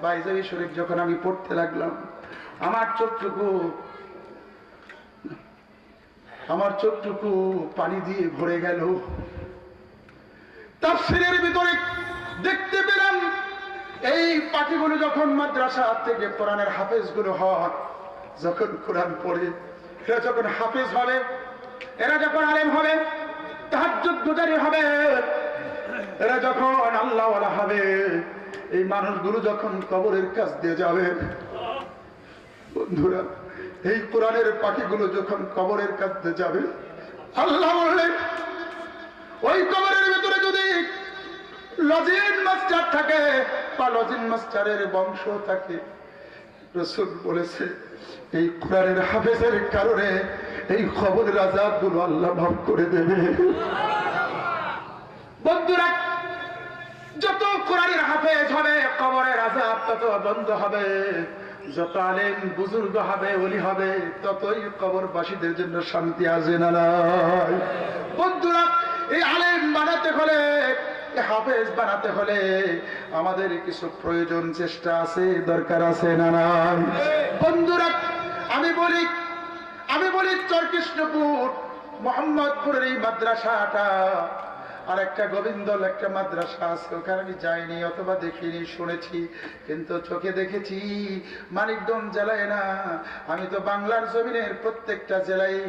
বাইজারি শরীফ যখন আমি পড়তে লাগলাম, আমার চোখটুকু পানি দিয়ে ভরে গেল। তাফসীরের ভিতরে দেখতে পেলাম এই পাখিগুলো যখন মাদ্রাসা থেকে কোরআনের হাফেজ গুলো হয়, যখন কোরআন পড়ে, এরা যখন হাফেজ হবে, এরা যখন আলেম হবে, তাহাজ্জুদ গুজারি হবে, এরা যখন আল্লাহওয়ালা হবে, এই মানুষগুলো যখন কবরের কাছ দিয়ে যাবে, বন্ধুরা এই কোরআনের পাখিগুলো যখন কবরের কাছ দিয়ে যাবে, আল্লাহ বললেন ওই কবরের ভিতরে যদি লজিন মাস্টার থাকে বা লজিন মাস্টারের বংশ থাকে, রাসূল বলেছে এই কোরআনের হাফেজের কারণে এই কবরের আযাবগুলো আল্লাহ মাফ করে দেবে। বন্ধুরা যত কোরআনের হাফেজ হবে কবরের আযাব তত বন্ধ হবে, যত আলেম বুজুর্গ হবে, ওলি হবে, ততই কবরবাসীদের জন্য শান্তি আসবে না নাই? বন্ধুরা এই আলেম বানাতে হলে, হাফেজ বানাতে হলে আমাদের কিছু প্রয়োজন, চেষ্টা আছে, দরকার আছে না নাই? বন্ধুরা আমি বলি চরকৃষ্ণপুর মোহাম্মদপুরের এই মাদ্রাসাটা আর একটা গোবিন্দল একটা মাদ্রাসা আছে, ওখানে আমি যাইনি অথবা দেখিনি, শুনেছি, কিন্তু চোখে দেখেছি। মানিকগঞ্জ জেলায় না, আমি তো বাংলার জমিনের প্রত্যেকটা জেলায়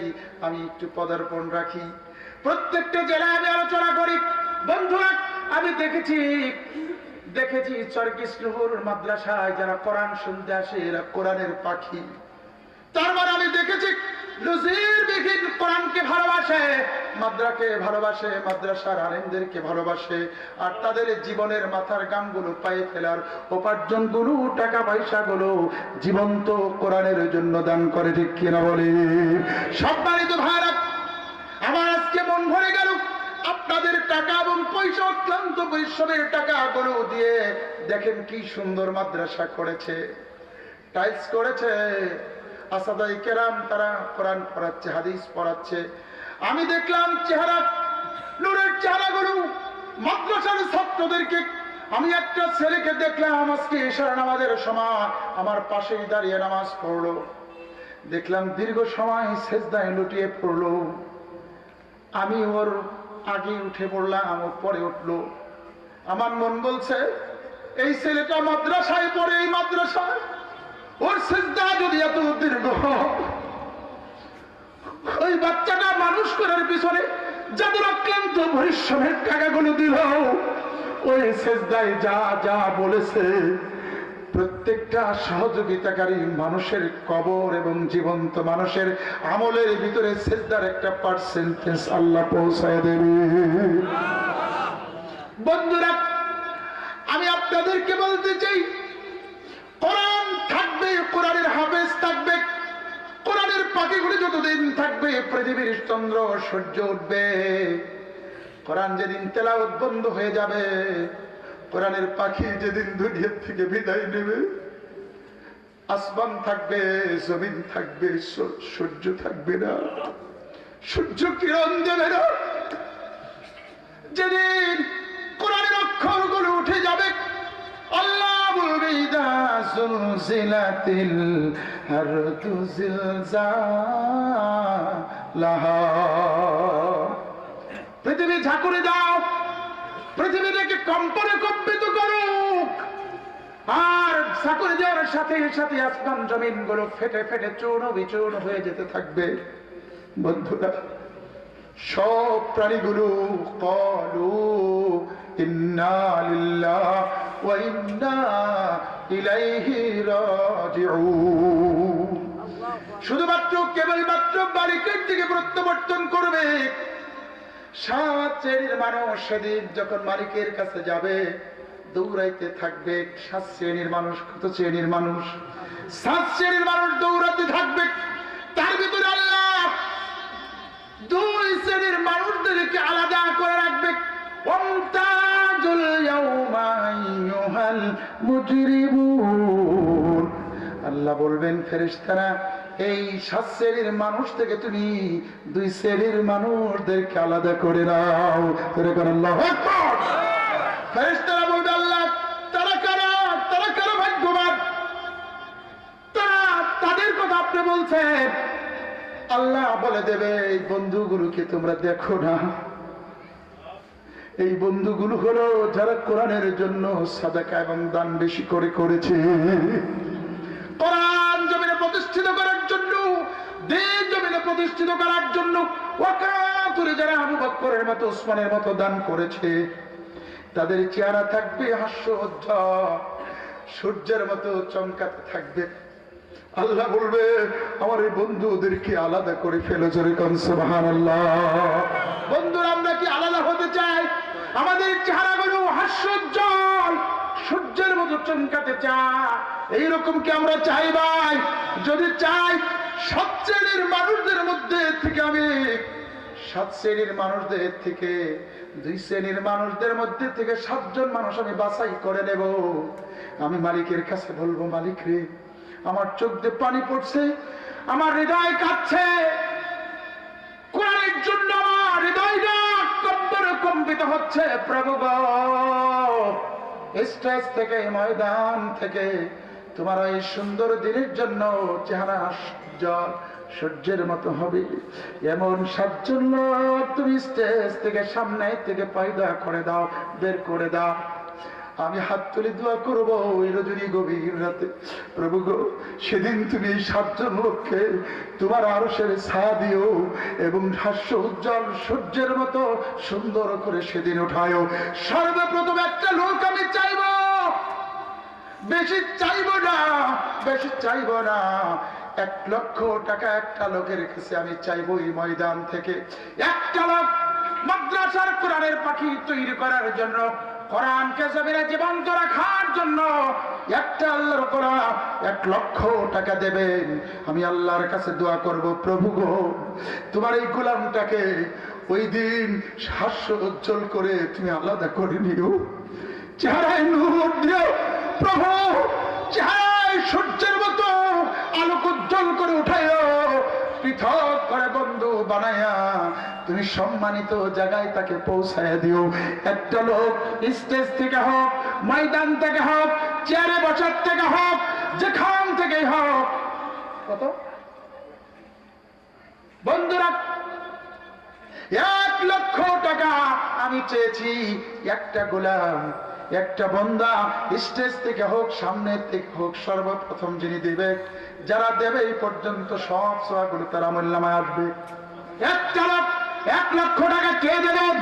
আমি একটু পদার্পণ রাখি, প্রত্যেকটা জেলায় আমি আলোচনা করি। বন্ধুরা আমি দেখেছি চরকৃষ্ণপুর মাদ্রাসায় যারা কোরআন শুনতে আসে এরা কোরআনের পাখি। তার মানে আমি দেখেছি নজিরবিহীন কোরআনকে ভালোবাসে, মাদ্রাকে ভালোবাসে, মাদ্রাসার আলেমদেরকে ভালোবাসে, আর তাদের জীবনের মাথার গামগুলো পায়ে ফেলার উপার্জনগুলো, টাকা পয়সাগুলো জীবন্ত কোরআনের জন্য দান করে, ঠিক কিনা বলে? সম্মানিত ভাইরা আমার আজকে মন ভরে গেল আপনাদের টাকা এবং পয়সা, অত্যন্ত পরিশ্রমের টাকাগুলো দিয়ে দেখেন কি সুন্দর মাদ্রাসা করেছে, টাইলস করেছে, আসাদাই কেরাম তারা কোরআন পড়াচ্ছে, হাদিস পড়াচ্ছে। আমি দেখলাম চেহারা, নূরের চেহারাগুলো মাদ্রাসার ছাত্রদেরকে। আমি একটা ছেলেকে দেখলাম আজকে ইশারা নামাজের সময় আমার পাশেই দাঁড়িয়ে নামাজ পড়লো, দেখলাম দীর্ঘ সময় সেজদায় লুটিয়ে পড়লো। আমি ওর আগে উঠে পড়লাম, ও পরে উঠলো। আমার মন বলছে এই ছেলেটা মাদ্রাসায় পড়ে, এই মাদ্রাসায় ওর সিজদা যদি এত দীর্ঘ, ওই বাচ্চাটা মানুষ করার পিছনে যাদের অক্লান্ত পরিশ্রমের টাকাগুলো দিল, ওই সিজদায় যা যা বলেছে প্রত্যেকটা সহযোগিতাকারী মানুষের কবর এবং জীবন্ত মানুষের আমলের ভিতরে সিজদার একটা পার্সেন্টেজ আল্লাহ পৌঁছায় দেবে। বন্ধুরা আমি আপনাদেরকে বলতে চাই, কোরআন থাকবে, কোরআনের হাফেজ থাকবে, কোরআনের পাখিগুলি যতদিন থাকবে পৃথিবীর চন্দ্র সূর্য উঠবে। কোরআন যেদিন তেলাওয়াত বন্ধ হয়ে যাবে, কোরআনের পাখি যেদিন দুনিয়া থেকে বিদায় নেবে, আসমান থাকবে, জমিন থাকবে, সূর্য থাকবে না, সূর্য কিরণ দেবে না। যেদিন কোরআনের অক্ষরগুলো উঠে যাবে, আল্লাহ বলবে ইদা যুলজিলাতিল আরদু জিলজালাহা, পৃথিবী ঝাঁকুরে দাও, পৃথিবীটাকে কম্পনে কম্পিত করুক। আর ঝাঁকুরে দেওয়ার সাথে সাথে আসমান জমিন গুলো ফেটে ফেটে চূর্ণ বিচূর্ণ হয়ে যেতে থাকবে। বন্ধুরা সব প্রাণীগুলো ক্বালু ইন্না লিল্লাহি ওয়া ইন্না ইলাইহি রাজিউন, শুধুমাত্র কেবলমাত্র মালিকের দিকে প্রত্যাবর্তন করবে। 7 শ্রেণীর মানুষ সেদিন যখন মালিকের কাছে যাবে দৌড়াইতে থাকবে। 7 শ্রেণীর মানুষ, কত শ্রেণীর মানুষ? 7 শ্রেণীর মানুষ দৌড়াতে থাকবে। তার ভিতরে আল্লাহ 2 শ্রেণীর মানুষদেরকে আলাদা করে রাখবে। ওয়ামতাজুল ইয়াউমা আইয়ুহাল মুজরিমুন, আল্লাহ বলবেন ফেরেশতারা এই 7 শ্রেণীর মানুষ থেকে তুমি 2 শ্রেণীর মানুষদেরকে আলাদা করে নাও। আল্লাহু আকবার। ফেরেশতারা বলবে আল্লাহ তারা কারা ভাগ্য আপনি বলছেন আল্লাহ বলে দেবে এই বন্ধুগুলোকে তোমরা দেখো না, এই বন্ধুগুলো হলো যারা কোরআনের জন্য সাদাকা এবং দান বেশি করে করেছে, কোরআন জমিনে প্রতিষ্ঠিত করার জন্য, দিন জমিনে প্রতিষ্ঠিত করার জন্য ওয়াকাতুরে যারা আবু বকরের মতো ওসমানের মতো দান করেছে, তাদের চেহারা থাকবে হাস্যোজ্জ্বল, সূর্যের মতো চমকাতে থাকবে। আল্লাহ বলবে আমার এই বন্ধুদেরকে আলাদা করে ফেলো, জোরে কোন সুবহানাল্লাহ। বন্ধুরা আমরা কি আলাদা হতে চাই? আমাদের চেহারাগুলো হাস্যোজ্জ্বল, সূর্যের মতো চমকাতে চাই, এইরকম কি আমরা চাই ভাই? যদি চাই 7 শ্রেণীর মানুষদের মধ্যে থেকে আমি 7 শ্রেণীর মানুষদের থেকে 2 শ্রেণীর মানুষদের মধ্যে থেকে 7 জন মানুষ আমি বাছাই করে নেব। আমি মালিকের কাছে বলবো, মালিক রে আমার চোখ দিয়ে পানি পড়ছে, আমার হৃদয় কাঁপছে, কোরআনের জন্য আমার হৃদয়টা কম্পনে কম্পিত হচ্ছে। প্রভু গো, স্টেজ থেকে ময়দান থেকে তোমার এই সুন্দর দিনের জন্য চেহারা জল সূর্যের মতো হবে এমন 7 জন লোক তুমি স্টেজ থেকে সামনে থেকে পয়দা করে দাও, বের করে দাও। আমি হাত তুলে দোয়া করবো ওই রজনী গভীর রাতে, প্রভু গো সেদিন তুমি 7 জন লোককে তোমার আরশের ছায়া দিও এবং হাস্য উজ্জ্বল সূর্যের মতো সুন্দর করে সেদিন উঠায়ও। সর্বপ্রথম একটা লোক আমি চাইব, বেশি চাইব না, বেশি চাইব না, 1 লক্ষ টাকা একটা লোকের কাছে আমি চাইবো এই ময়দান থেকে। একটা লোক মাদ্রাসার কোরআনের পাখি তৈরি করার জন্য, কোরআনকে জমিনে জীবন্ত রাখার জন্য একটা আল্লাহর কোরআন 1 লক্ষ টাকা দেবেন। আমি আল্লাহর কাছে দোয়া করব, প্রভু গো তোমার এই গোলামটাকে ওই দিন হাস্য উজ্জ্বল করে তুমি আলাদা করে নিও, চেহারায় নূর দিও প্রভু, চেহারায় সূর্যের মতো আলোক উজ্জ্বল করে উঠাইও, পৃথক করে বন্ধু বানায়া তুমি সম্মানিত জায়গায় তাকে পৌঁছায় দিও। একটা লোক স্টেজ থেকে হোক, ময়দান থেকে হোক, চেয়ারে বসার থেকে হোক, যেখান থেকেই হোক, কত বন্ধুরা 1 লক্ষ টাকা আমি চেয়েছি। একটা গোলাম, একটা বন্দা স্টেজ থেকে হোক, সামনে থেকে হোক, সর্বপ্রথম যিনি দেবে, যারা দেবে এই পর্যন্ত সব সোয়াগুলো তার আমলনামায় আসবে। একটা লোক 1 লক্ষ টাকা কে দেবেন?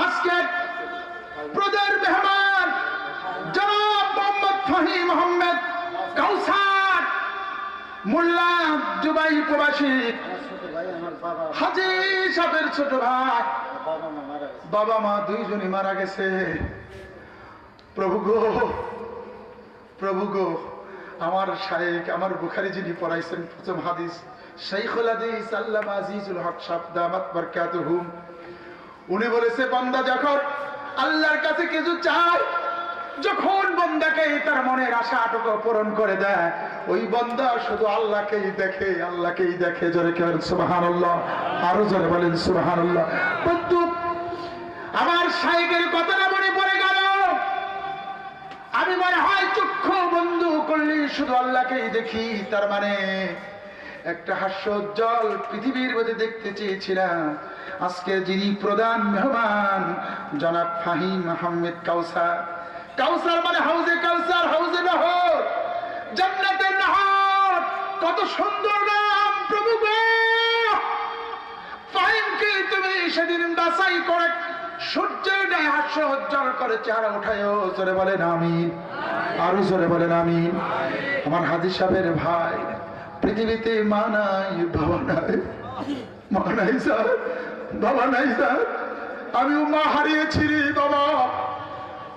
আজকে প্রদের মেহমান জনাব মোহাম্মদ ফাহিম আহমেদ কাউসার, মোল্লা দুবাই প্রবাসী, হাজী সাহেবের ছোট ভাই, বাবা মা 2 জনই মারা গেছে। প্রভু গো, প্রভু গো আমার শায়েখ, আমার বুখারী যিনি পড়াইছেন প্রথম হাদিস, শাইখুল হাদিস আল্লামা আজিজুল হক সাহেব দামাত বারকাতুহুম, উনি বলেছে বান্দা যখন আল্লাহর কাছে কিছু চায়, যখন বান্দাকে তার মনের আশাটুকু পূরণ করে দেয়, ওই বান্দা শুধু আল্লাহকেই দেখে, আল্লাহকেই দেখে। জোরে কেন সুবহানাল্লাহ, আরো জোরে বলেন সুবহানাল্লাহ। বন্ধু আমার শায়েখের কথাটা মনে পড়ে গেল, আমি মনে হয় চক্ষু বন্ধু করলে শুধু আল্লাহকেই দেখি, তার মানে একটা হাস্যোজ্জ্বল পৃথিবীর মধ্যে দেখতে চেয়েছিলাম। আজকে যিনি প্রধান মেহমান জনাব ফাহিম আহমেদ কাউসার, কাউসার মানে হাউজে কাউসার, হাউজে নহর, জান্নাতের নহর, কত সুন্দর নাম প্রভু গো। ফাহিমকে তুমি সেদিন বাছাই করে সূর্যের ন্যায় হাস্য উজ্জ্বল করে চেহারা উঠায়ও, জোরে বলেন আমিন, আরো জোরে বলেন আমিন। আমার হাজী সাহেবের ভাই, পৃথিবীতে মা নাই, বাবা নাই, মা নাই স্যার, বাবা নাই স্যার, আমিও মা হারিয়েছি রে বাবা।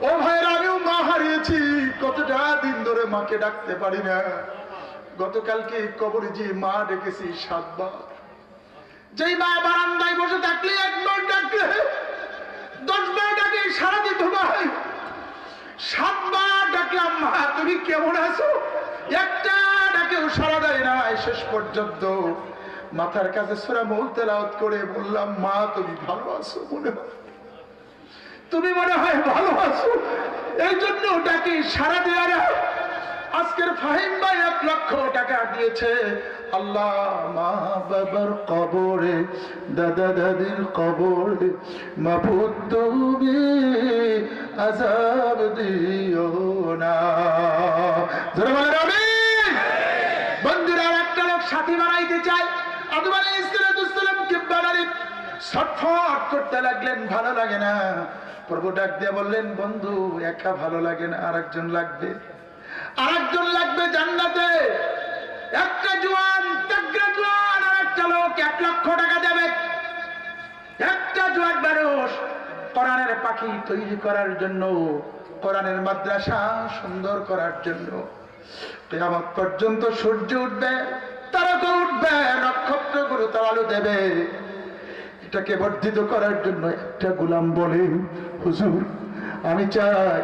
ও ভাইয়ের আমিও মা হারিয়েছি, কতটা দিন ধরে মাকে ডাকতে পারি না। গতকালকে কবরে যে মা ডেকেছি 7 বার, যেই মা বারান্দায় বসে থাকলে 1 বার ডাকলে 10 বার ডাকে সারা দিত ভাই। 7 বার ডাকলাম মা তুমি কেমন আছো, একটা ডাকেও সারা দেয় না। শেষ পর্যন্ত মাথার কাছে সূরা মুলক তেলাওয়াত করে বললাম মা তুমি ভালো আছো মনে হয়? তুমি মনে হয় ভালো আছো, এই জন্য ওটাকে সারা দেওয়া না। আজকের ফাহিম ভাই 1 লক্ষ টাকা দিয়েছে। আল্লাহ মা বাবার কবরে, দাদা দাদির কবরে মাবুদ তুমি আযাব দিও না। জোরে বলেন আমিন। বন্ধুরা, একটা লোক সাথী বানাইতে চায়, আদম আলাইহিস সালামকে বানালি ছটফট করতে লাগলেন, ভালো লাগে না। প্রভু ডাক দিয়ে বললেন, বন্ধু একা ভালো লাগে না, আরেকজন লাগবে, আরেকজন লাগবে জান্নাতে। একটা জোয়ান, তাগড়া জোয়ান আর একটা লোক 1 লক্ষ টাকা দেবে। একটা জোয়ান মানুষ কোরআনের পাখি তৈরি করার জন্য, কোরআনের মাদ্রাসা সুন্দর করার জন্য। কিয়ামত পর্যন্ত সূর্য উঠবে, তারকা উঠবে, নক্ষত্রগুলো তারালো দেবে। এটাকে বর্ধিত করার জন্য একটা গোলাম বলে, হুজুর আমি চাই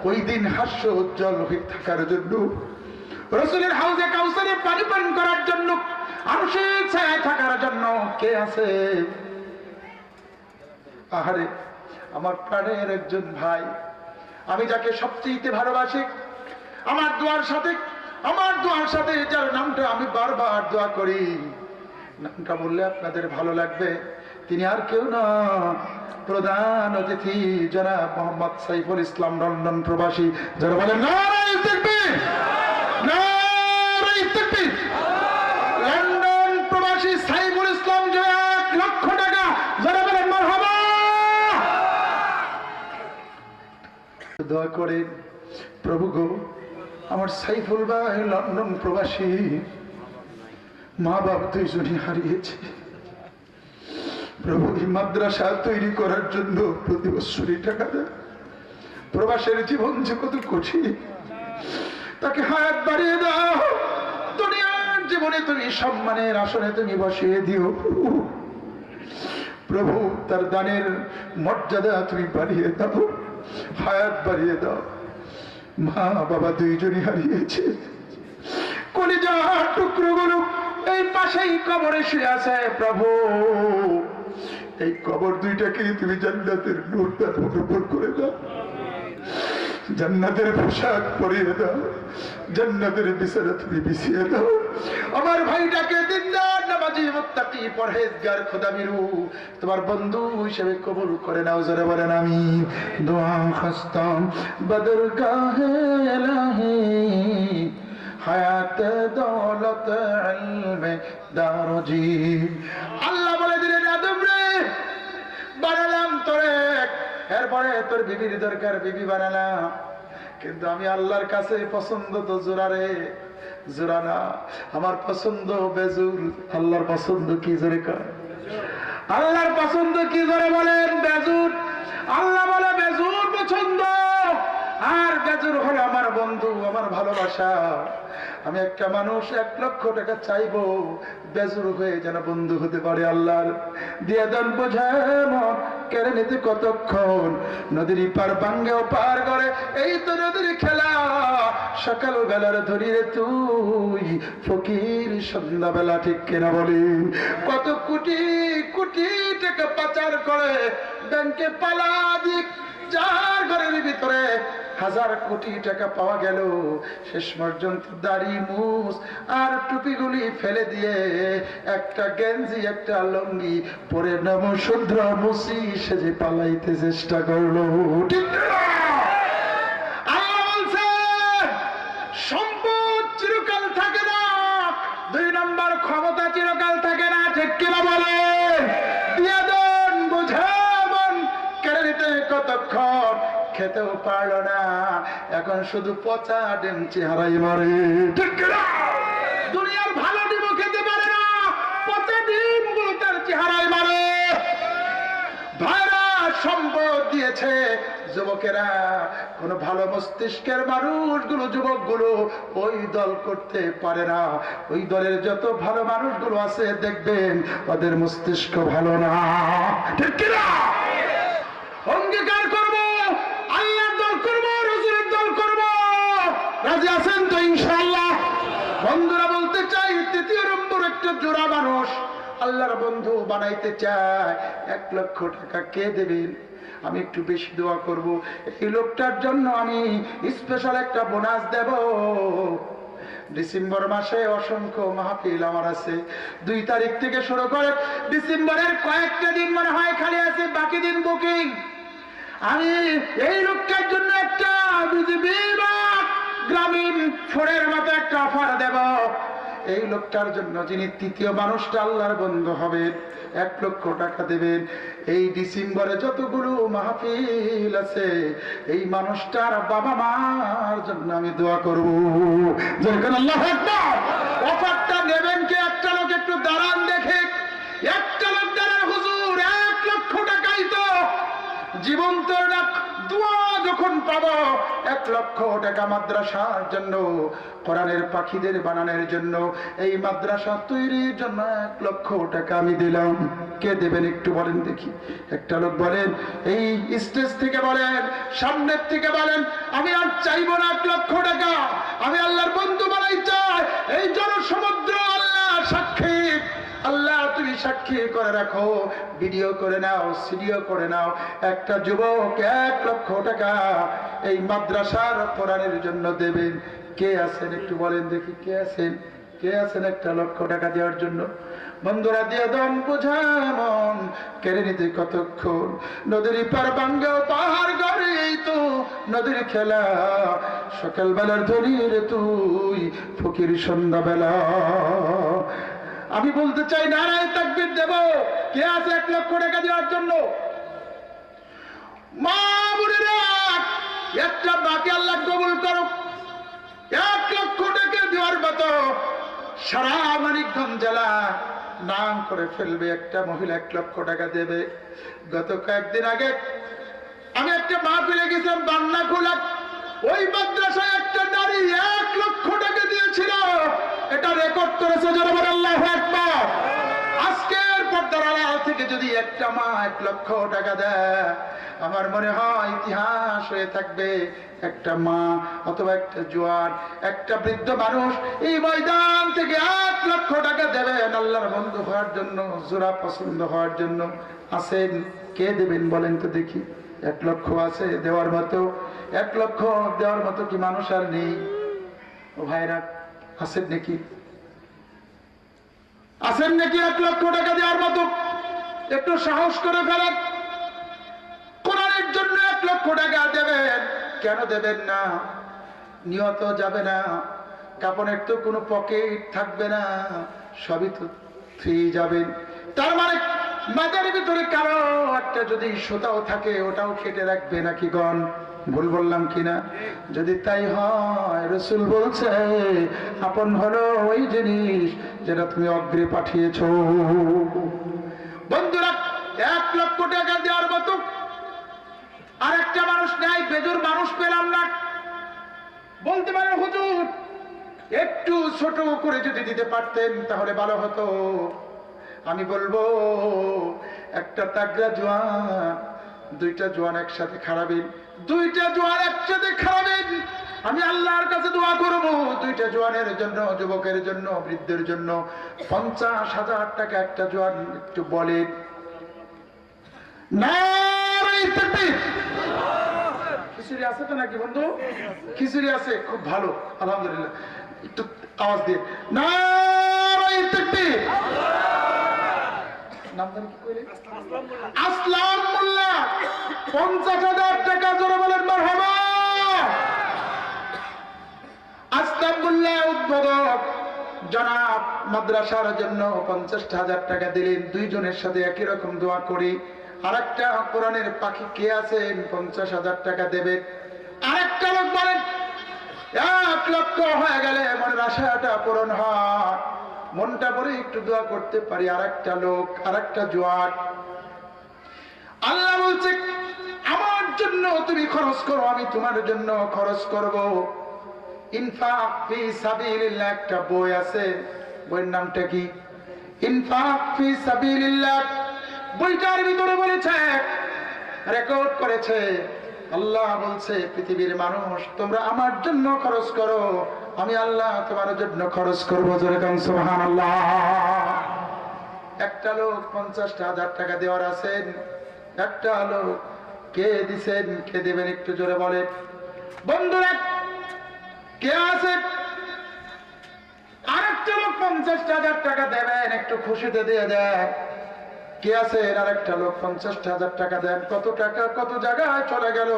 ওই দিন হাস্য উজ্জ্বল হয়ে থাকার জন্য, রাসূলের হাউজে কাউসারে পানি পান করার জন্য, আরশের ছায়ায় থাকার জন্য কে আছে? আহারে আমার প্রাণের একজন ভাই, আমি যাকে সবচেয়ে ভালোবাসি, আমার দোয়ার সাথে যার নামটা আমি বারবার দোয়া করি, নামটা বললে আপনাদের ভালো লাগবে, তিনি আর কেউ না, প্রধান অতিথি জনাব মোহাম্মদ সাইফুল ইসলাম, লন্ডন প্রবাসী। যারা বলেন নারায়ে তাকবীর, নারায়ে তাকবীর। লন্ডন প্রবাসী সাইফুল ইসলাম যে 1 লক্ষ টাকা, যারা বলেন মারহাবা। দোয়া করেন, প্রভু গো আমার সাইফুল ভাই লন্ডন প্রবাসী, মা বাবা 2 জনই হারিয়েছে। প্রভু এই মাদ্রাসা তৈরি করার জন্য প্রতি বছরই টাকা দেয়। প্রবাসের জীবন যে কত কঠিন, তাকে হায়াত বাড়িয়ে দাও, দুনিয়ার জীবনে তুমি সম্মানের আসনে তুমি বসিয়ে দিও। প্রভু তার দানের মর্যাদা তুমি বাড়িয়ে দাও, হায়াত বাড়িয়ে দাও। মা বাবা 2 জনই হারিয়েছে, কলিজার টুকরোগুলো এই পাশেই কবরে শুয়ে আছে। প্রভু এই কবর 2টাকে তুমি জান্নাতের নূর দ্বারা ভরপুর করে দাও, জান্নাতের পোশাক পরিয়ে দাও, জান্নাতের বিছানা তুমি বিছিয়ে দাও। আমার ভাইটাকে দিনদার, নামাজি, মুত্তাকি, পরহেজগার, খোদাভীরু তোমার বন্ধু হিসেবে কবুল করে নাও। জোরে বলেন আমিন। দোয়া খাস্তাম বদরগাহে ইলাহি, হায়াত দৌলত ইলমে দারজি। আল্লাহ বলে দিলেন, আদম রে বানালাম তোরে, এরপরে তোর বিবির দরকার, বিবি বানালাম, কিন্তু আমি আল্লাহর কাছে পছন্দ তো জোড়া রে, জোড়া না, আমার পছন্দ বেজুর। আল্লাহর পছন্দ কি জোরে কর, আল্লাহর পছন্দ কি জোরে বলেন? বেজুর। আল্লাহ বলে বেজুর পছন্দ, আর বেজুর হলো আমার বন্ধু, আমার ভালোবাসা। আমি একটা মানুষ 1 লক্ষ টাকা চাইবো, বেজুর হয়ে যেন বন্ধু হতে পারে। আল্লাহর দিয়ে দেন বোঝায় মন, কেড়ে নিতে কতক্ষণ, নদীর পার ভাঙ্গেও পার করে, এই তো নদীর খেলা। সকাল বেলার ধরি রে তুই ফকির, সন্ধ্যা বেলা, ঠিক কিনা বলি? কত কোটি কোটি টাকা পাচার করে ব্যাংকে পালা দিক, যার ঘরের ভিতরে 1000 কোটি টাকা পাওয়া গেল, শেষ পর্যন্ত দাড়ি, মুছ আর টুপিগুলি ফেলে দিয়ে একটা গেঞ্জি, একটা লুঙ্গি পরে নমশূদ্র মুসি সেজে পালাইতে চেষ্টা করলো। ঠিক না? আল্লাহ বলছেন সম্পদ চিরকাল থাকে না, 2 নম্বর ক্ষমতা চিরকাল থাকে না, ঠিক কিনা বলেন? দিয়ে দেন বুঝাবেন, কেড়ে নিতে কতক্ষণ, খেতেও পারলো না, এখন শুধু পচা ডিম চেহারাই মারে। ঠিক না? দুনিয়ার ভালো ডিমও খেতে পারে না, পচা ডিম গুলো তার চেহারায় মারে। ভাইরা সম্পদ দিয়েছে, যুবকেরা, কোন ভালো মস্তিষ্কের মানুষগুলো, যুবকগুলো ওই দল করতে পারে না। ওই দলের যত ভালো মানুষগুলো আছে দেখবেন ওদের মস্তিষ্ক ভালো না। ঠিক কিনা? অঙ্গীকার করবো, আল্লাহর দল করবো, রাসূলের দল করবো, রাজি আছেন তো ইনশাআল্লাহ? বন্ধুরা বলতে চাই, 3য় নম্বর একটা জোড়া মানুষ আল্লাহর বন্ধু বানাইতে চায়, 1 লক্ষ টাকা কে দেবেন? আমি একটু বেশি দোয়া করব, এই লোকটার জন্য আমি স্পেশাল একটা বোনাস দেব। ডিসেম্বর মাসে অসংখ্য মাহফিল আমার আছে, 2 তারিখ থেকে শুরু করে ডিসেম্বরের কয়েকটা দিন মনে হয় খালি আছে, বাকি দিন বুকিং। আমি এই লোকটার জন্য একটা বিজিবি বা গ্রামীণ ফোরের মতো একটা অফার দেব। এই লোকটার জন্য, যিনি তৃতীয় মানুষটা আল্লাহর বন্ধু হবেন, 1 লক্ষ টাকা দেবেন। এই ডিসেম্বরে যতগুলো মাহফিল আছে, এই মানুষটার বাবা মার জন্য আমি দোয়া করব। যেরকম আল্লাহু আকবার। অফারটা নেবেন কে? একটা লোক একটু দাঁড়ান দেখে। একটা লোক দাঁড়ান, হুজুর 1 লক্ষ টাকাই তো জীবন্ত দোয়া যখন পাবো, 1 লক্ষ টাকা মাদ্রাসার জন্য, কোরআনের পাখিদের বানানোর জন্য, এই মাদ্রাসা তৈরির জন্য 1 লক্ষ টাকা আমি দিলাম। কে দেবেন একটু বলেন দেখি। একটা লোক বলেন, এই স্টেজ থেকে বলেন, সামনের থেকে বলেন, আমি আর চাইবো না 1 লক্ষ টাকা, আমি আল্লাহর বন্ধু বানাই চাই। এই জনসমুদ্র আল্লাহ সাক্ষী, আল্লাহ তুমি সাক্ষী করে রাখো, ভিডিও করে নাও, সিডিও করে নাও। একটা যুবক 1 লক্ষ টাকা এই মাদ্রাসার কোরআনের জন্য দেবেন। কে আছেন একটু বলেন দেখি, কে আছেন? কে আছেন 1 লক্ষ টাকা দেওয়ার জন্য? বন্ধুরা দিয়ে দম বুঝা মন কেড়ে নিতে কতক্ষণ, নদীর পার বাঙ্গেও পাহাড় গড়ে তো নদীর খেলা, সকালবেলার ধরির তুই ফকির সন্ধ্যাবেলা। আমি বলতে চাই, নারায়ে তাকবীর দেব। কে আছে 1 লক্ষ টাকা দেওয়ার জন্য? মা বোনেরা, একটা বাকি আল্লাহ কবুল করো। 1 লক্ষ টাকা দেওয়ার মতো সারা মানিকগঞ্জ জেলা নাম করে ফেলবে একটা মহিলা 1 লক্ষ টাকা দেবে। গত কয়েকদিন আগে আমি একটা মাহফিলে গেছিলাম বান্নাকুলা, ওই মাদ্রাসায় একটা নারী 1 লক্ষ টাকা দিয়েছিল। এটা রেকর্ড করেছে জনাব আল্লাহু আকবার। আজকের পর্দার আড়াল থেকে যদি একটা মা 1 লক্ষ টাকা দেয়, আমার মনে হয় ইতিহাস হয়ে থাকবে। একটা মা অথবা একটা জোয়ান, একটা বৃদ্ধ মানুষ এই ময়দান থেকে 1 লক্ষ টাকা দেবেন আল্লাহর বন্ধু হওয়ার জন্য, জোড়া পছন্দ হওয়ার জন্য। আছেন? কে দেবেন বলেন তো দেখি। 1 লক্ষ আছে দেওয়ার মতো? 1 লক্ষ দেওয়ার মতো কি মানুষ আর নেই? ও ভাইরা, আছেন নাকি? আছেন নাকি 1 লক্ষ টাকা দেওয়ার মতো? একটু সাহস করে ফেলেন। কোরআনের জন্য 1 লক্ষ টাকা দেবেন। কেন দেবেন না? নিয়ত যাবে না, কাপড়ের তো কোনো পকেট থাকবে না, সবই তো ফ্রি যাবেন। তার মানে মাজারের ভিতরে কারো একটা যদি সুতাও থাকে, ওটাও কেটে রাখবে নাকি গণ? ভুল বললাম কিনা? যদি তাই হয়, রাসূল বলছে আপন হলো ওই জিনিস যেটা তুমি অগ্রে পাঠিয়েছ। বন্ধুরা, 1 লক্ষ টাকা দেওয়ার মতো আরেকটা মানুষ নাই, বেজুর মানুষ পেলাম না। বলতে পারেন হুজুর একটু ছোট করে যদি দিতে পারতেন তাহলে ভালো হতো। আমি বলবো, একটা তাগড়া জোয়ান, 2টা জোয়ান একসাথে খাড়াবেন, 2টা জোয়ান একসাথে খাড়াবেন। আমি আল্লাহর কাছে দোয়া করবো 2টা জোয়ানের জন্য, যুবকের জন্য, বৃদ্ধের জন্য। 50,000 টাকা একটা জোয়ান। একটু বলেন নারায়ে তাকবীর। খিচুড়ি আছে তো নাকি বন্ধু? খিচুড়ি আছে, খুব ভালো, আলহামদুলিল্লাহ। একটু আওয়াজ দিয়ে নারায়ে তাকবীর। নাম জানি কি কইলে? আসলাম মোল্লা। 50,000 টাকা জোরে বলেন মারহাবা। আসলাম মোল্লা উদ্বোধক জনাব মাদ্রাসার জন্য 50,000 টাকা দিলেন। 2 জনের সাথে একই রকম দোয়া করি। আরেকটা কোরআনের পাখি কে আছেন 50,000 টাকা দেবেন? আরেকটা লোক বলেন 1 লক্ষ হয়ে গেলে মনের আশাটা পূরণ হয়, মনটা ভরে একটু দোয়া করতে পারি। আরেকটা লোক, আরেকটা জোয়ান। আল্লাহ বলছে আমার জন্য তুমি খরচ করো, আমি তোমার জন্য খরচ করব। ইনফাক ফি সাবিলিল্লাহ একটা বই আছে, বইয়ের নামটা কি? ইনফাক ফি সাবিলিল্লাহ। বইটার ভিতরে বলেছে, রেকর্ড করেছে, আল্লাহ বলছে পৃথিবীর মানুষ তোমরা আমার জন্য খরচ করো, আমি আল্লাহ তোমার জন্য খরচ করবো। যেরকম সুবহানাল্লাহ। একটা লোক 50,000 টাকা দেওয়ার আছেন, একটা লোক কে দিছেন, কে দেবেন একটু জোরে বলে। বন্ধুরা, কে আছে আরেকটা লোক 50,000 টাকা দেবেন, একটু খুশিতে দিয়ে দেন। কে আছে আরেকটা লোক 50,000 টাকা দেন। কত টাকা কত জায়গায় চলে গেল।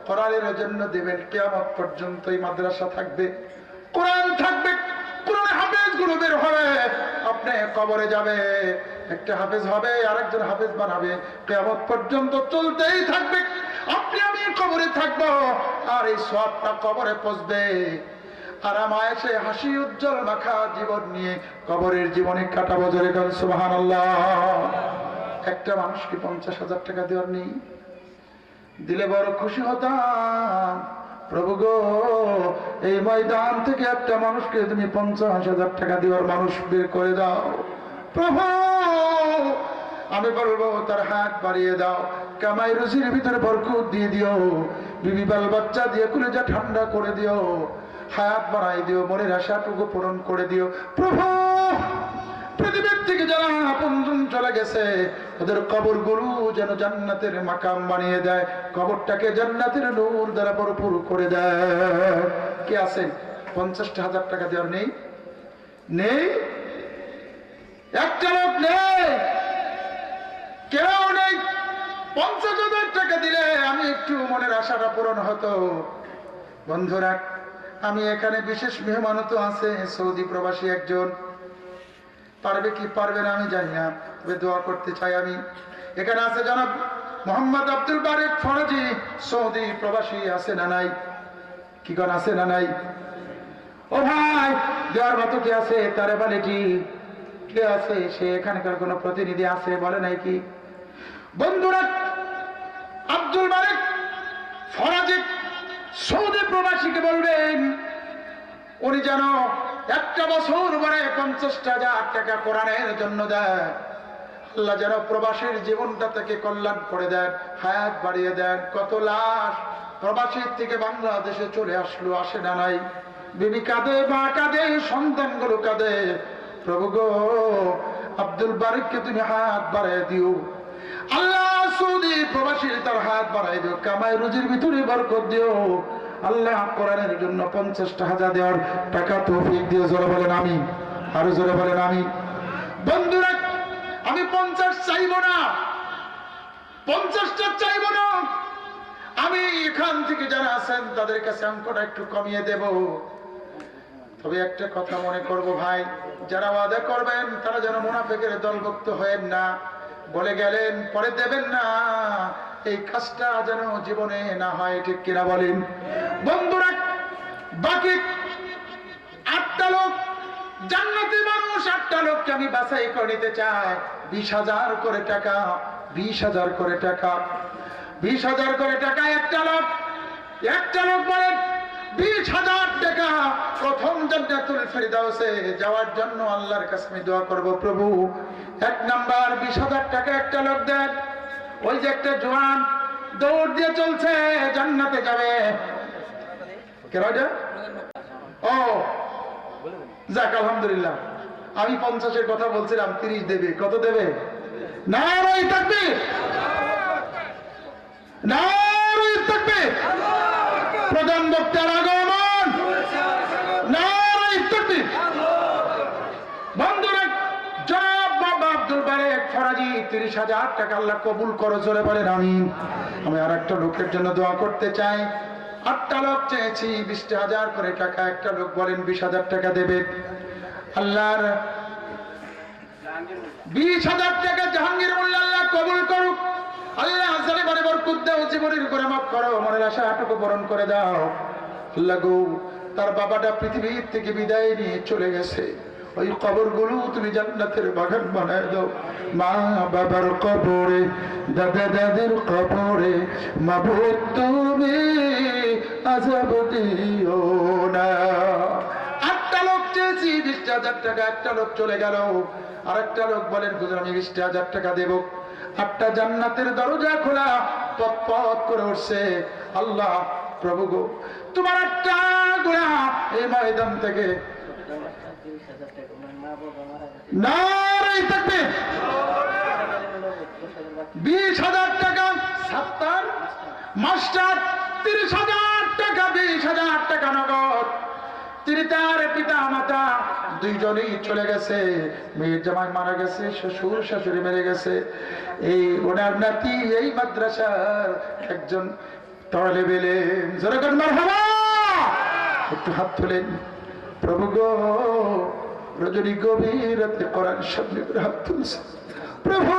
কোরআনের জন্য দেবেন। কিয়ামত পর্যন্ত এই মাদ্রাসা থাকবে, কোরআন থাকবে, কোরআনের হাফেজ গুলো বের হবে। আপনি কবরে যাবে, একটা হাফেজ হবে, আরেকজন হাফেজ বানাবে, কিয়ামত পর্যন্ত চলতেই থাকবে। আপনি আমি কবরে থাকবো, আর এই সওয়াবটা কবরে পৌঁছবে। আর আমায় হাসি উজ্জ্বল মাখা জীবন নিয়ে কবরের জীবনে কাটাবো। জোরে বলেন সুবহানাল্লাহ। একটা মানুষকে 50,000 টাকা দেওয়ার নেই, দিলে বড় খুশি হতাম। প্রভু গো, এই ময়দান থেকে একটা মানুষকে তুমি 50,000 টাকা দেওয়ার মানুষ বের করে দাও। প্রভু, আমি বলবো তার হাত বাড়িয়ে দাও, কামাই রুজির ভিতরে বরকত দিয়ে দিও, বিবি বাল বাচ্চা দিয়ে কলিজা ঠান্ডা করে দিও, হায়াত বাড়াই দিও, মনের আশাটুকু পূরণ করে দিও। প্রভু, পৃথিবীর থেকে যারা আপনজন চলে গেছে, ওদের কবর গুলো যেন জান্নাতের মাকাম বানিয়ে দেয়, কবরটাকে জান্নাতের নূর দ্বারা ভরপুর করে দেয়। কে আছেন 50,000 টাকা দেওয়ার নেই? নেই, একটা লোক নেই, কেউ নেই। 50,000 টাকা দিলে আমি একটু মনের আশাটা পূরণ হতো। বন্ধুরা, আমি এখানে বিশেষ মেহমানও তো আছে, সৌদি প্রবাসী একজন। পারবে কি পারবে না আমি জানি না, তবে দোয়া করতে চাই আমি। এখানে আছে জনাব মোহাম্মদ আব্দুল বারেক ফরাজি, সৌদি প্রবাসী, আছে না নাই? কি কোন আছে না নাই? ও ভাই, দেওয়ার মতো কি আছে? তারে বালিটি কে আছে? সে এখানকার কোন প্রতিনিধি আছে? বলে নাই কি? বন্ধুরা, আব্দুল বারেক ফরাজি সৌদি প্রবাসীকে বলবেন, উনি যেন একটা বছর পরে 50,000 টাকা কোরআনের জন্য দেয়। আল্লাহ যেন প্রবাসীর জীবনটা থেকে কল্যাণ করে দেন, হায়াত বাড়িয়ে দেন। কত লাশ প্রবাসীর থেকে বাংলাদেশে চলে আসলো, আসে না নাই? বিবি কাঁদে, মা কাঁদে, সন্তানগুলো কাঁদে। প্রভু গো, আব্দুল বারিককে তুমি হাত বাড়াই দিও। আল্লাহ সৌদি প্রবাসীর তার হাত বাড়াই দিও, কামাই রুজির ভিতরে বরকত দিও। আল্লাহ কোরআনের জন্য 50,000 দেওয়ার টাকা তৌফিক দিয়ে। জোরে বলেন আমিন, আরো জোরে বলেন আমিন। বন্ধুরা, আমি 50 চাইবো না, 50টা চাইবো না। আমি এখান থেকে যারা আছেন তাদের কাছে অঙ্কটা একটু কমিয়ে দেব। তবে একটা কথা মনে করব ভাই, যারা ওয়াদা করবেন তারা যেন মুনাফিকের দলভুক্ত হয়েন না। বলে গেলেন পরে দেবেন না, এই কাজটা যেন জীবনে না হয়, ঠিক কিনা বলেন? বন্ধুরা, বাকি 8টা লোক জান্নাতি মানুষ, 8টা লোককে আমি বাছাই করে নিতে চাই। 20,000 করে টাকা, 20,000 করে টাকা, 20,000 করে টাকা। একটা লোক বলেন 20,000 টাকা প্রথম জান্নাতুল ফেরদাউসে যাওয়ার জন্য আল্লাহর কাছে আমি দোয়া করব। প্রভু, 1 নাম্বার 20,000 টাকা একটা লোক দেন। ওই যে একটা জওয়ান দৌড় দিয়ে চলছে, জান্নাতে যাবে। ও যাক, আলহামদুলিল্লাহ। আমি 50-এর কথা বলছিলাম, 30 দেবে। কত দেবে? নারায়ে তাকবীর, নারায়ে তাকবীর। প্রধান বক্তার আগমন, নারায়ে তাকবীর। বন্ধুরা, জনাব বাবা আব্দুল বারেক ফরাজি 30,000 টাকা আল্লাহ কবুল করো। জোরে বলেন আমিন। আমি আর একটা লোকের জন্য দোয়া করতে চাই। 8টা লোক চেয়েছি 20,000 করে টাকা। একটা লোক বলেন 20,000 টাকা দেবে। আল্লাহর 20,000 টাকা জাহাঙ্গীর মোল্লা আল্লাহ কবুল করুক। আল্লাহ জালিমানে বরকত দাও, জীবনের উপরে মাফ করো, মনের আশা আটুকু পূরণ করে দাও। আল্লাহ গো, তার বাবাটা পৃথিবীর থেকে বিদায় নিয়ে চলে গেছে, ওই কবরগুলো তুমি জান্নাতের বাগান বানায় দাও। মা বাবার কবরে, দাদা দাদের কবরে, মাবুদ তুমি আযাব দিও না। 8টা লোক চেয়েছি 20,000 টাকা। একটা লোক চলে গেল। আরেকটা লোক বলেন হুজুর আমি 20,000 টাকা দেব। 8টা জান্নাতের দরজা খোলা, পথ করে উঠছে। আল্লাহ প্রভু গো, তোমার 8টা গুণা এই ময়দান থেকে নারায়ে তাকবীর। 20,000 টাকা 70 মাস্টার 30,000 টাকা 20,000 টাকা নগদ। তিনি তার পিতা মাতা দুইজনই চলে গেছে, মেয়ের জামাই মারা গেছে, শ্বশুর শাশুড়ি মেরে গেছে। এই ওনার নাতি এই মাদ্রাসার একজন তালেবে ইলম। জোরে করে মারহাবা, একটু হাত তোলেন। প্রভু গো, রজনী গভীর রাতে কোরআন সামনে করে হাত তুলছে। প্রভু,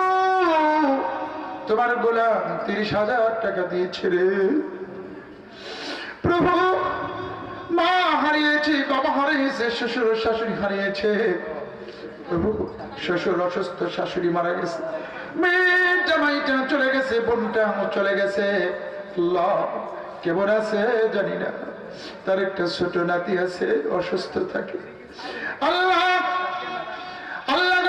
তোমার গোলাম 30,000 টাকা দিয়েছে রে প্রভু। মা হারিয়েছে, বাবা হারিয়েছে, শ্বশুর শাশুড়ি হারিয়েছে প্রভু। শ্বশুর অসুস্থ, শাশুড়ি মারা গেছে, মেয়ের জামাইটা চলে গেছে, বোনটা চলে গেছে। আল্লাহ কেমন আছে জানি না, তার একটা ছোট নাতি আছে, অসুস্থ থাকে। আল্লাহ আল্লাহ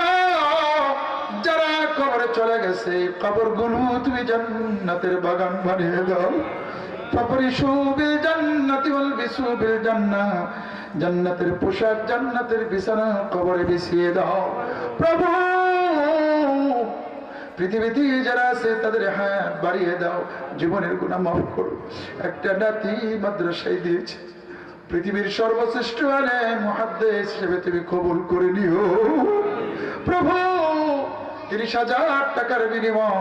যারা কবরে চলে গেছে, কবরগুলো তুমি জান্নাতের বাগান বানিয়ে দাও। জান্নাতের পোশাক, জান্নাতের বিছানা কবরে বিছিয়ে দাও প্রভু। পৃথিবীতে যারা আছে তাদের হাত বাড়িয়ে দাও, জীবনের গুনাহ মাফ করো। একটা নাতি মাদ্রাসায় দিয়েছে, পৃথিবীর সর্বশ্রেষ্ঠ আলেম মুহাদ্দিস হিসেবে তুমি কবুল করে নিও প্রভু। 30,000 টাকার বিনিময়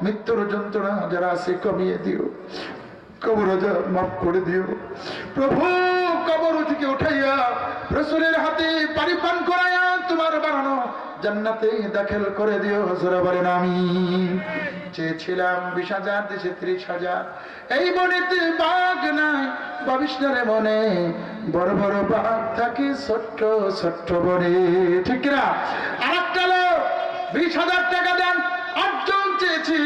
মৃত্যুর যন্ত্রণা যারা আছে কমিয়ে দিও, কবর মাফ করে দিও প্রভু। কবর থেকে উঠাইয়া রাসূলের হাতে পানি পান করাইয়া তোমার বানানো জান্নাতে দাখিল করে দিও। জোরে বলেন আমিন। চেয়েছিলাম 20,000, দেশে 30,000। এই বনেতে বাঘ নাই, বাবিসনারে মনে বড় বড় বাঘ থাকে ছোট্ট ছোট্ট বনে, ঠিক না? আরেকটা লোক 20,000 টাকা দেন, 8 জন চেয়েছি,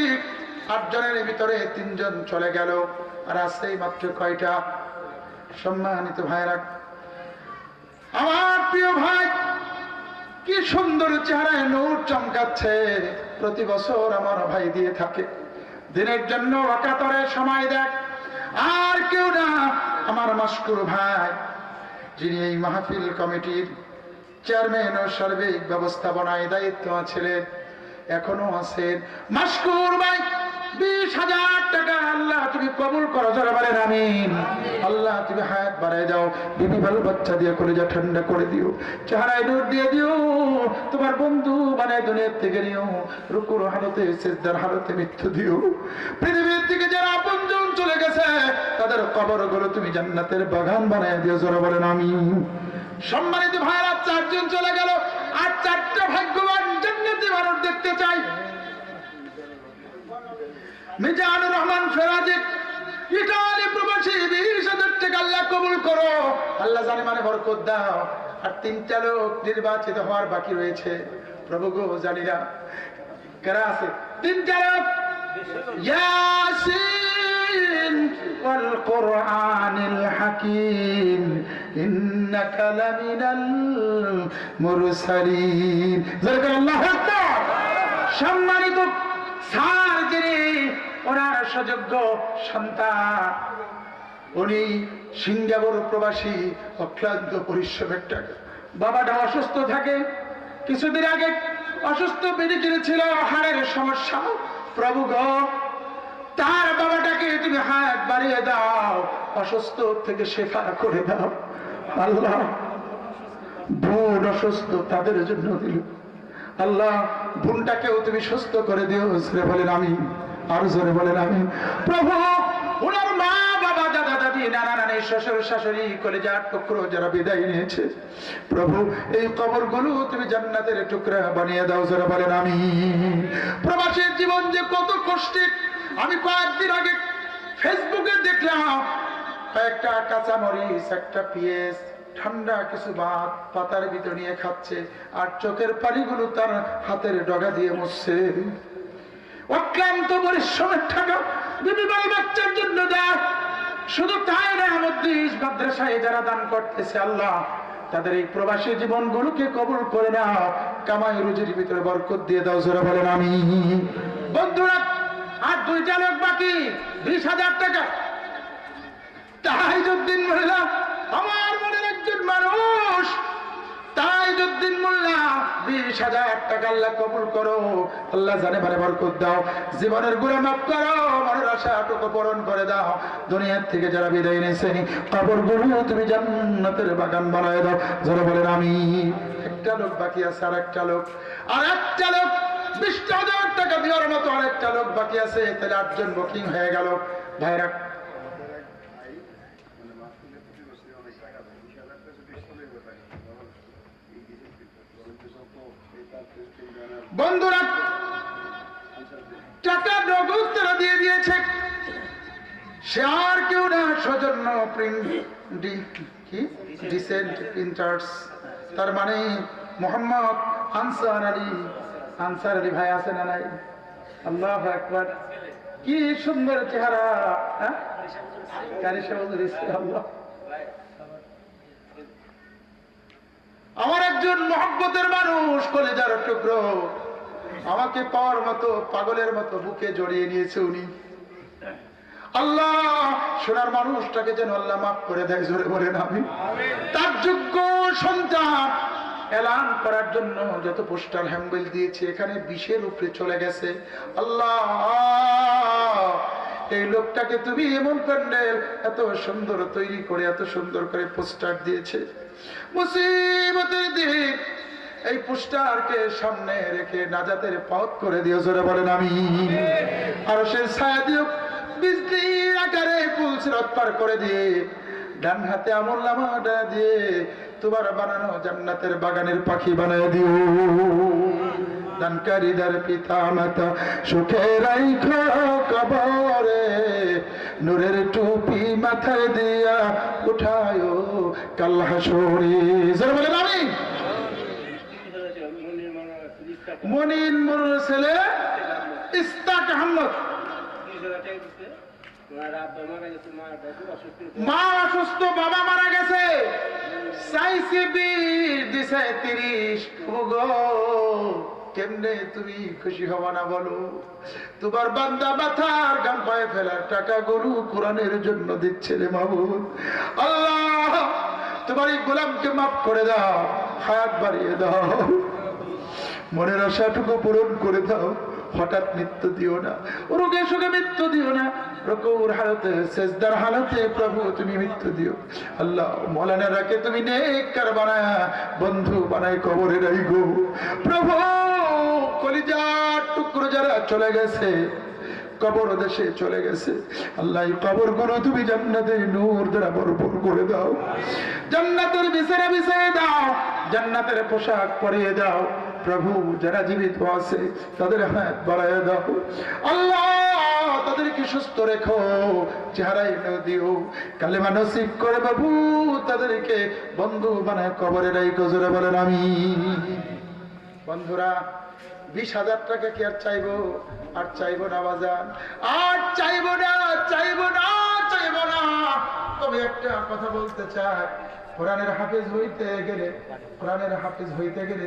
8 জনের ভিতরে 3 জন চলে গেল, আর আছে মাত্র কয়টা? সম্মানিত ভাইরা, আমার প্রিয় ভাই, কি সুন্দর চেহারায় নূর চমকাচ্ছে। প্রতি বছর আমার ভাই দিয়ে থাকে, দিনের জন্য অকাতরে সময় দেয়। আর কেউ না, আমার মাশকুর ভাই, যিনি এই মাহফিল কমিটির চেয়ারম্যান ও সার্বিক ব্যবস্থাপনায় দায়িত্ব ছিলেন, এখনো আছেন। মাশকুর ভাই, 20,000 টাকা আল্লাহ তুমি কবুল করো। জোরে বলেন আমিন। আল্লাহ তুমি হায়াত বাড়ায় দাও, বিবি ভালো বাচ্চা দিয়ে কলেজা ঠান্ডা করে দিও, চেহারায় নূর দিয়ে দিও, তোমার বন্ধু বানায় দুনিয়ার থেকে নিও, রুকুর হালতে সিজদার হালতে মৃত্যু দিও। পৃথিবীর থেকে যারা আপনজন চলে গেছে তাদের কবরগুলো তুমি জান্নাতের বাগান বানায় দিও। জোরে বলেন আমিন। সম্মানিত ভাইরা, 4 জন চলে গেল, আর 4টা ভাগ্যবান জান্নাতি মানুষ দেখতে চাই। মিজানুর রহমান ফেরাজি, ইটালি প্রবাসী, 20,000 টাকা আল্লাহ কবুল করো, আল্লাহ জানে মানে বরকত দাও। আর 3টা লোক নির্বাচিত হওয়ার বাকি রয়েছে, প্রভু গো জানি না কারা আছে। 3টা লোক, ইয়াসিন ওয়াল কুরআনিল হাকিম ইন্নাকা লামিনাল মুরসালিন। যারা আল্লাহু আকবার। সম্মানিত স্যার, যিনি ওনার সুযোগ্য সন্তান, উনি সিঙ্গাপুর প্রবাসী, অক্লান্ত পরিশ্রমের টাকা। বাবাটা অসুস্থ থাকে, কিছুদিন আগে অসুস্থ বেরিয়ে ছিল, হাড়ের সমস্যা। প্রভু গো, তার বাবাটাকে তুমি হাত বাড়িয়ে দাও, অসুস্থ থেকে শেফা করে দাও। আল্লাহ, বোন অসুস্থ, তাদের জন্য দিল, আল্লাহ বোনটাকেও তুমি সুস্থ করে দিও। জোরে বলেন আমিন, আর জোরে বলেন আমিন। প্রভু, ওনার মা বাবা, দাদা দাদি, নানা নানি, শ্বশুর শাশুড়ি, কলেজার টুকরো যারা বিদায় নিয়েছে, প্রভু এই কবরগুলো তুমি জান্নাতের টুকরা বানিয়ে দাও। জোরে বলেন আমিন। প্রবাসীর জীবন যে কত কষ্টের, আমি কয়েকদিন আগে ফেসবুকে দেখলাম, একটা কাঁচা মরিচ, একটা পেঁয়াজ, ঠান্ডা কিছু ভাত পাতার ভিতর নিয়ে খাচ্ছে, আর চোখের পানিগুলো তার হাতের ডগা দিয়ে মুছছে। অক্লান্ত পরিশ্রমের টাকা বিবি বাল বাচ্চার জন্য দেয়। শুধু তাই না, মদ্রিস মাদ্রাসায় যারা দান করতেছে, আল্লাহ তাদের এই প্রবাসী জীবনগুলোকে কবুল করে নাও, কামাই রুজির ভিতরে বরকত দিয়ে দাও। জোরে বলেন আমিন। বন্ধুরা, আর 2টা লোক বাকি, 20,000 টাকা। তাইজউদ্দিন মহিলা, আমার মনের একজন মানুষ, তাই তাজউদ্দিন মোল্লা 20,000 টাকা আল্লাহ কবুল করো, আল্লাহ জানে মানে বরকত দাও, জীবনের গুনাহ মাফ করো, মনের আশাটুকু পূরণ করে দাও। দুনিয়ার থেকে যারা বিদায় নিয়েছেন কবরগুলো তুমি জান্নাতের বাগান বানায় দাও। যারা বলেন আমিন। একটা লোক বাকি আছে, আর একটা লোক 20,000 টাকা দেওয়ার মতো আরেকটা লোক বাকি আছে। তাহলে 8 জন বুকিং হয়ে গেল। ভাইরা বন্ধুরা টাকা নগদ তারা দিয়ে দিয়েছে। সে আর কেউ না, সৌজন্য ডিসেন্ট প্রিন্টার্স, তার মানে মোহাম্মদ আনসার আলী ভাই আছে না নাই? আল্লাহু আকবার, কি সুন্দর চেহারা। আমার একজন মহব্বতের মানুষ, কলেজার টুকরো, আমাকে পাওয়ার মতো পাগলের মতো বুকে জড়িয়ে নিয়েছে উনি। আল্লাহ সোনার মানুষটাকে যেন আল্লাহ মাফ করে দেয়। জোরে বলেন আমিন। তার যোগ্য সন্তান এলান করার জন্য যত পোস্টার হ্যাম্বেল দিয়েছে এখানে 20-এর উপরে চলে গেছে। আল্লাহ এই লোকটাকে তুমি এমন প্যান্ডেল এত সুন্দর তৈরি করে এত সুন্দর করে পোস্টার দিয়েছে। মুসিবতের দিন এই পোস্টারকে সামনে রেখে নাজাতের পথ করে দিও। জোরে বলেন আমিন। আর সে ছায়া দিও, বিজলির আকারে পুলসিরাত পার করে দিয়ে ডান হাতে আমলনামাটা দিয়ে তোমার বানানো জান্নাতের বাগানের পাখি বানায় দিও। দানকারীদের পিতা মাতা সুখে রাইখো কবরে, নূরের টুপি মাথায় দিয়া উঠায়ো কাল হাসরে। যারা বলেন আমিন। মনিন মোর ছেলে ইস্তাক আহমদ, মা অসুস্থ, বাবা মারা গেছে, চাইছে দিছে 30। কেমনে তুমি খুশি হবা না বলো? তোমার বান্দা মাথার গাম পায়ে ফেলার টাকা গরু কোরআনের জন্য দিচ্ছে রে মাবুদ। আল্লাহ তোমার এই গোলামকে মাফ করে দাও, হায়াত বাড়িয়ে দাও, মনের আশাটুকু পূরণ করে দাও। হঠাৎ মৃত্যু দিও না, রোগে শোকে মৃত্যু দিও না, রুকুর হালতে সেজদার হালতে প্রভু তুমি মৃত্যু দিও। আল্লাহ মৌলানারাকে তুমি নেককার বানায়া বন্ধু বানায় কবরে রাখো প্রভু। কলিজার টুকরো যারা চলে গেছে কবর দেশে চলে গেছে, আল্লাহ কবর গুলো তুমি জান্নাতের নূর দ্বারা ভরপুর করে দাও, জান্নাতের বিছানা বিছিয়ে দাও, জান্নাতের পোশাক পরিয়ে দাও প্রভু। যারা জীবিত আছে তাদের হাত বাড়ায় দাও আল্লাহ, তাদেরকে সুস্থ রেখো, চেহারায় দিও, কালেমা নসিব করে বাবু তাদেরকে বন্ধু বানায় কবরে রাখো। জোরে বলেন আমিন। বন্ধুরা 20,000 টাকা কি আর চাইবো? আর চাইবো না বাজান, আর চাইবো না, চাইবো না, চাইবো না। তবে একটা কথা বলতে চাই, কোরআনের হাফেজ হইতে গেলে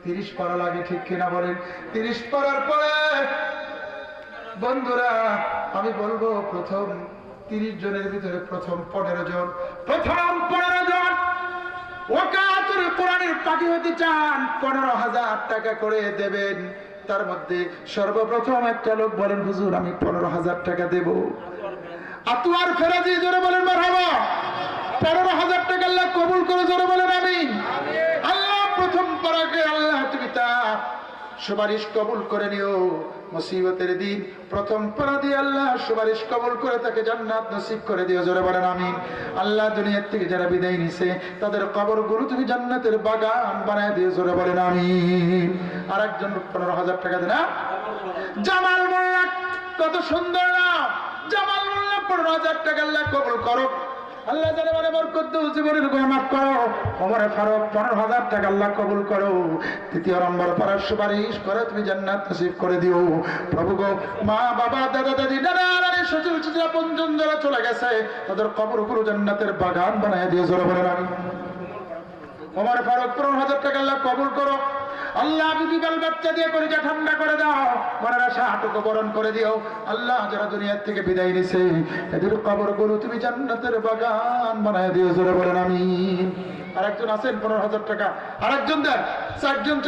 30 পারা লাগে, ঠিক কিনা বলেন? 30 পারার পরে বন্ধুরা আমি বলবো প্রথম 30 জনের ভিতরে প্রথম 15 জন ওয়াকাতুল কোরআনের পাখি হতে চান 15,000 টাকা করে দেবেন। তার মধ্যে সর্বপ্রথম একটা লোক বলেন হুজুর আমি 15,000 টাকা দেব। আতওয়ার ফেরাজি, জোরে বলেন মারহাবা। 15,000 টাকা আল্লাহ কবুল করে, জোরে বলেন আমিন। আল্লাহ প্রথম পারাকে আল্লাহ তুমি তা সুপারিশ কবুল করে নিও। মুসিবতের দিন প্রথম পারা দিয়ে আল্লাহ সুপারিশ কবুল করে তাকে জান্নাত নসিব করে দিও। জোরে বলেন আমিন। আল্লাহ দুনিয়ার থেকে যারা বিদায় নিছে তাদের কবরগুলো তুমি জান্নাতের বাগান বানায় দিও। জোরে বলেন আমিন। আর একজন 15,000 টাকা দেন। জামাল মোল্লা, কত সুন্দর নাম জামাল মোল্লা। 15,000 টাকা আল্লাহ কবুল করো। আল্লাহ জানে মানে বরকত দাও, জীবনের গুনাহ মাফ করো। ওমর ফারুক 15,000 টাকা আল্লাহ কবুল করো। 3 নম্বর পারার সুপারিশ করে তুমি জান্নাত নসিব করে দিও প্রভু গো। মা বাবা দাদা দাদি নানা নানি শ্বশুর শাশুড়ি আপনজন যারা চলে গেছে তাদের কবরগুলো জান্নাতের বাগান বানায় দিও। জোরে বলেন আমিন। ওমর ফারুক 15,000 টাকা আল্লাহ কবুল করো। আল্লাহ বিবি বাল বাচ্চা দিয়ে কলিজা ঠান্ডা করে দাও, মনের আশাটুকু বরণ করে দিও। আল্লাহ যারা দুনিয়ার থেকে বিদায় নিছে এদের কবরগুলো তুমি জান্নাতের বাগান বানায় দিও। জোরে বলেন আমিন। আর একজন আছেন 15,000 টাকা, আর একজন দেন, 4 জন